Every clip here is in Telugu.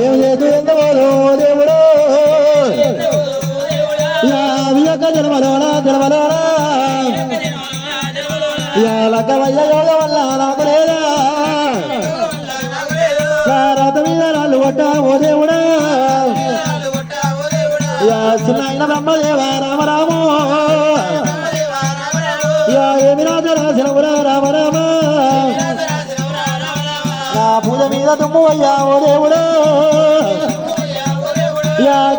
ఏం చేతు ఎంత దేవుడు యొక్క జన్మలోనా లగ్గమయ్య యోగ వల్ల నాకు లేదా రథ మీద రాళ్ళు కొట్టా ఓ దేవుడా చిన్న బ్రహ్మదేవ రామరాము ఏమి రాజరాజనవురా రామరామ నా పూజ మీద దుమ్ము అయ్యా ఓ దేవుడు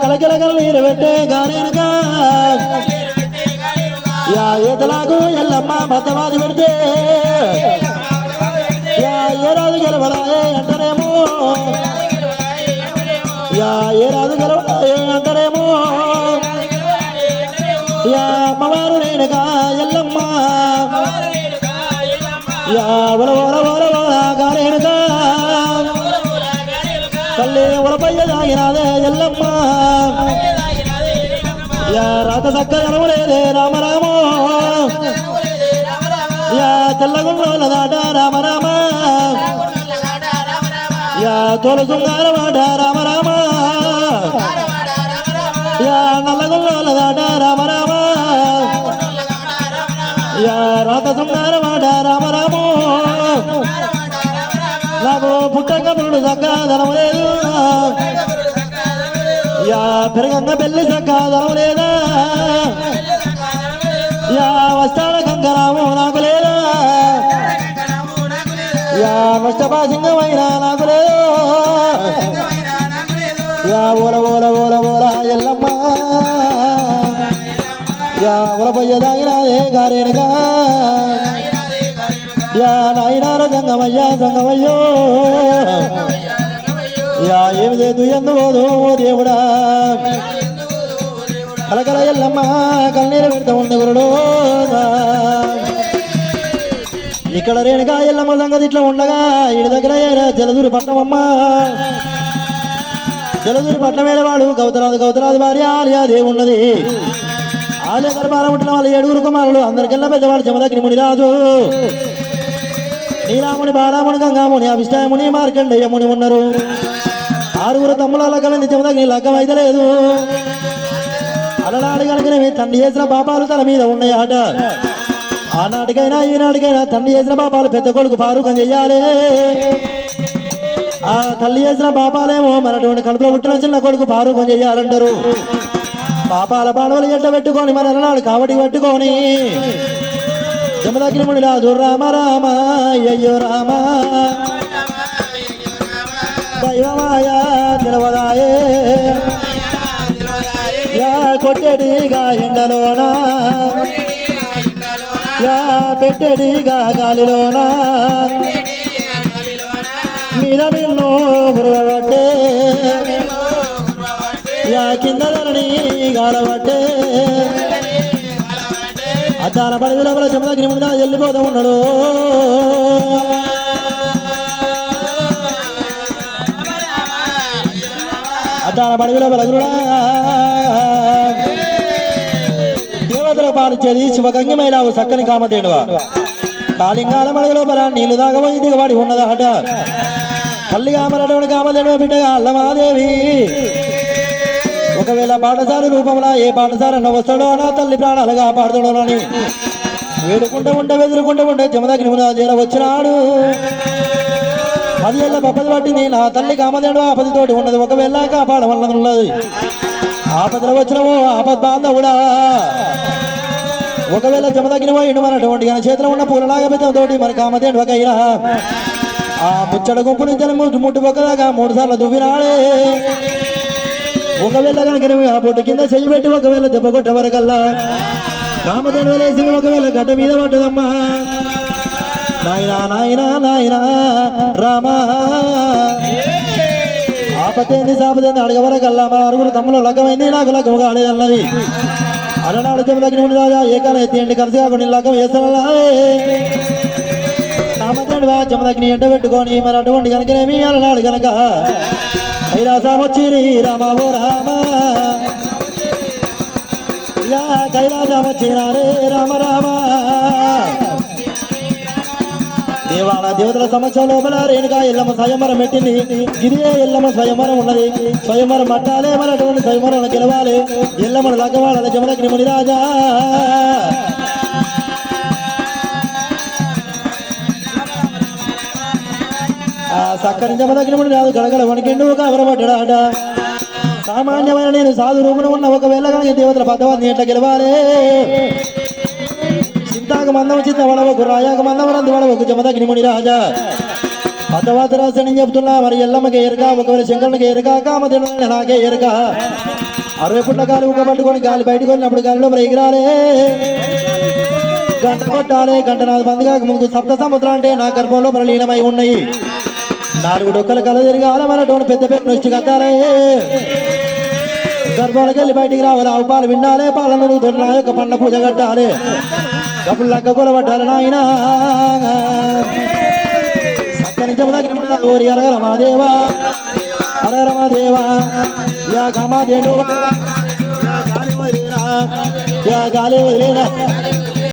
కలకలకల నీరు పెట్టే గారేనుగా ఈతలాగు ఎల్లమ్మ మతవాది పెడితే ఏ రాజు గెలవరాయే అంటారేమో ఏ రాజు గెలవరాయే అంటారేమో అమ్మవారు నేనుగా ఎల్లమ్మ గారేనుగా తల్లి ఉలపయ్య దాగినాదే ఎల్లమ్మ రాత చక్క జనములేదే రామరామో తెల్లగుండ్ల దాట రామరామ తోలు శృంగార మాట రామరామ నల్లగుండ్ల దాట రామరామ రాత శృంగార మాట రామరామో నాకు పుట్టక పురుడు చక్క ధనము లేదు పెరగంగా పెళ్లి చక్క ధనము లేదా వస్తాడ కంకరాము నాకు లేదా నష్టపాసింగమైనా నాకు లేదు ఓల ఓల ఓల ఓల ఎల్లమ్మ ఉలపయ్య దాగినాదే గారేనుగా నాయనార సంగమయ్యా సంగమయ్యో ఏమి చేతు ఎందు పోదు దేవుడా కలకల ఎల్లమ్మ కన్నీరు పెడతా ఉంది గురుడు ఇక్కడ రేణుగా ఎల్లమ్మ సంగతి ఇట్లా ఉండగా ఇడి దగ్గర జలదూరి పట్నం అమ్మ జలదూరి పట్నం వేళవాడు గౌతరాజు భార్య ఆలియా దేవున్నది ఆలయ గర్భాల పుట్టిన వాళ్ళు 7 కుమారులు అందరికెల్లా పెద్దవాడు జమదగ్ని మునిరాజు శ్రీరాముని బాలముని గంగాముని అభిష్టాయముని మార్కండేయముని ఉన్నారు 6 తమ్ముల లగ్గమైంది జమదగ్ని లగ్గం అయితే లేదు అలనాడు కనుకనే తండ్రి చేసిన పాపాలు తన మీద ఉన్నాయట ఆనాటికైనా ఈనాటికైనా తండ్రి చేసిన పాపాలు పెద్ద కొడుకు పారుకం చెయ్యాలి ఆ తల్లి చేసిన పాపాలేమో మనటువంటి కడుపులో పుట్టిన చిన్న కొడుకు పారుకం చెయ్యాలంటారు పాపాల పాడవలు ఎట్ట పెట్టుకొని మన అలనాడు కాబట్టి పట్టుకొని జమదగ్ని ముని రాజు రామ రామ అయ్యో రామ దైవమాయ నిలవదాయే కొట్టెడిగా ఎండలోనా పెట్టెడిగా గాలిలోనా మీద నిన్ను గురువబట్టే కింద ధరణి గాలబట్టే అద్దాల పడి లోపల జమదగ్ని ముని రాజు వెళ్ళిపోతూ ఉన్నాడు అద్దాల పడి లోపల గురుడా దేవతల పాలించేది శివగంగమైలావు చక్కని కామధేనువా కాళింగాల మడుగు లోపల నీళ్లు దాగబోయి దిగబడి ఉన్నదట తల్లిగా మరటువంటి కామధేనువ బిడ్డగా అల్లమాదేవి ఒకవేళ పాఠశాల రూపంలో ఏ పాఠశాల వస్తాడో నా తల్లి ప్రాణాలు కాపాడుతాడో అని వేడుకుంటూ ఉంటే వెదురుకుంటూ ఉంటే జమదగ్ని ముని రాజు వచ్చినాడు 10 ఏళ్ళ పప్పది పట్టింది నా తల్లి కామధేనువ ఆపదితోటి ఉన్నది ఒకవేళ కాపాడవన్నది ఆపదలు వచ్చినవో ఆపద బాంధవుడా ఒకవేళ జమదగ్ని పోయిండు మనటువంటి చేతిలో ఉన్న పూలలాగా పెద్దతోటి మరి కామధేనువకైనా ఆ ముచ్చట గుంపు నుంచి ముట్టు పొక్కదాకా 3 సార్లు దువ్వినాడే ఒకవేళ కనుక ఆ పొట్టు కింద చెయ్యి పెట్టి ఒకవేళ దెబ్బ కొట్ట వరకల్లా కామధేనువ వేసి ఒకవేళ గడ్డ మీద పడ్డదమ్మా నాయనా నాయనా నాయనా రామా ఆపతేంది సాపతేంది అడగవరకల్లా మా 6 తమ్ములు లగ్గమైంది నాకు లగ్గం కాలేదన్నది అలనాడు జమదగ్ని ముని రాజా ఏకాల ఎత్తి కలిసి కాకుండా లగ్గం వేస్తానల్లా కామధేనువ జమదగ్ని ఎండ పెట్టుకొని మరి అటువంటి కనుకనేమి అలనాడు కనుక కైలాసమొచ్చిరి రామో రామ కైలాసమొచ్చినారే రామ రామ దేవాల దేవతల సమక్షం లోపల రేణుగా ఎల్లమ్మ స్వయంవరం పెట్టింది. ఇదే ఎల్లమ్మ స్వయంవరం ఉన్నది. స్వయంవరం పట్టాలే మనటువంటి స్వయంవరం గెలవాలి. ఎల్లమ్మను లగ్గవాళ్ళ జమలగ్ని ముని రాజా ఆ సక్కని జమలగ్ని ముని రాజు గడగడ వణికిండు కవరపడ్డాడ. సామాన్యమైన నేను సాధు రూపున ఉన్న ఒకవేళ కానీ దేవతల పదవాన్ని ఎట్లా గెలవాలి. చింతాక మందం చిత్త వడవకు రాయాక మందం రంది వడవకు జమదగ్ని ముని రాజా పదవాత రాసని చెప్తున్నా. మరి ఎల్లమ్మకి ఎరుక ఒకవేళ శంకరునికి ఎరుక కామదేవుని నాకే ఎరుక. 60 ఫుట్ల గాలి ఉక్క పట్టుకొని గాలి బయటకు వెళ్ళినప్పుడు గాలిలో మరి ఎగిరాలే. గంట కొట్టాలి. గంట 4 మంది కాక ముందు సప్త సముద్రం అంటే నా గర్భంలో మరి లీనమై ఉన్నాయి. 4 డొక్కల కల తిరగాలి. మనటువంటి పెద్ద పెద్ద నొచ్చి కట్టాలి. గర్భాలకు వెళ్ళి బయటికి రావాలి. ఆవు పాలు విండాలి. పాలను దొడ్ల యొక్క పండ్ల పూజ కట్టాలి. కప్పులు లక్క కూడా పట్టాలి. నాయన సక్కని జమదగ్ని అరగ రమాదేవా అరగ రమాదేవా యా గమాదేవా యా గాలి వదిలేనా